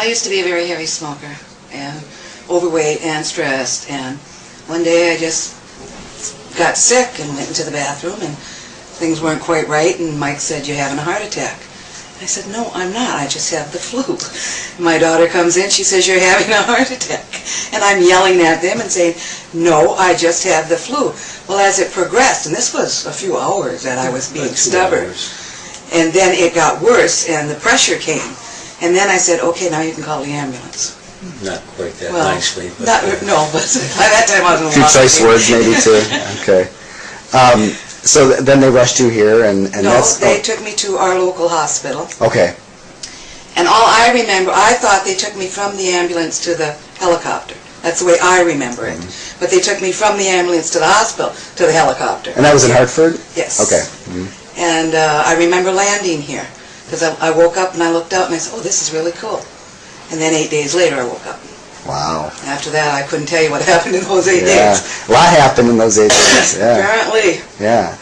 I used to be a very heavy smoker and overweight and stressed, and one day I just got sick and went into the bathroom and things weren't quite right, and Mike said, "You're having a heart attack." I said, "No, I'm not. I just have the flu." My daughter comes in, she says, "You're having a heart attack." And I'm yelling at them and saying, "No, I just have the flu." Well, as it progressed, and this was a few hours that I was being stubborn, and then it got worse and the pressure came. And then I said, "Okay, now you can call the ambulance." Not quite that nicely. But no, but by that time I was a few choice words maybe too. Okay. So then they rushed you here, and no, they took me to our local hospital. Okay. And all I remember, I thought they took me from the ambulance to the helicopter. That's the way I remember it. But they took me from the ambulance to the hospital to the helicopter. And that was in Hartford? Yes. Okay. And I remember landing here, because I woke up and I looked out and I said, "Oh, this is really cool." And then 8 days later I woke up. Wow. After that I couldn't tell you what happened in those 8 days. A lot happened in those 8 days. Yeah. Apparently. Yeah.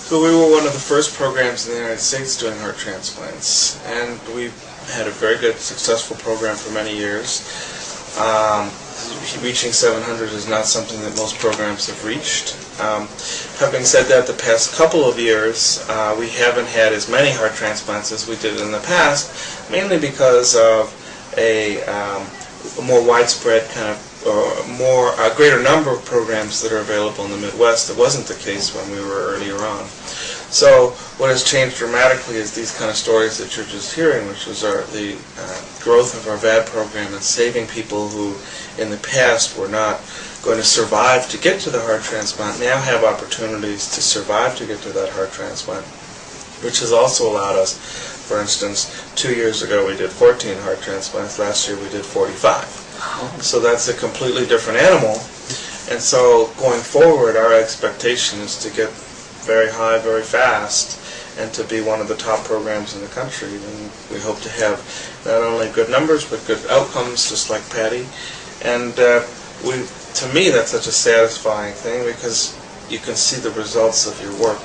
So we were one of the first programs in the United States doing heart transplants, and we've had a very good, successful program for many years. Reaching 700 is not something that most programs have reached. Having said that, the past couple of years we haven't had as many heart transplants as we did in the past, mainly because of a more widespread kind of, a greater number of programs that are available in the Midwest. That wasn't the case when we were earlier on. So what has changed dramatically is these kind of stories that you're just hearing, which was the growth of our VAD program and saving people who in the past were not going to survive to get to the heart transplant, now have opportunities to survive to get to that heart transplant, which has also allowed us, for instance, 2 years ago we did 14 heart transplants, last year we did 45. So that's a completely different animal, and so going forward our expectation is to get very high, very fast, and to be one of the top programs in the country. And we hope to have not only good numbers, but good outcomes, just like Patti. And to me, that's such a satisfying thing, because you can see the results of your work.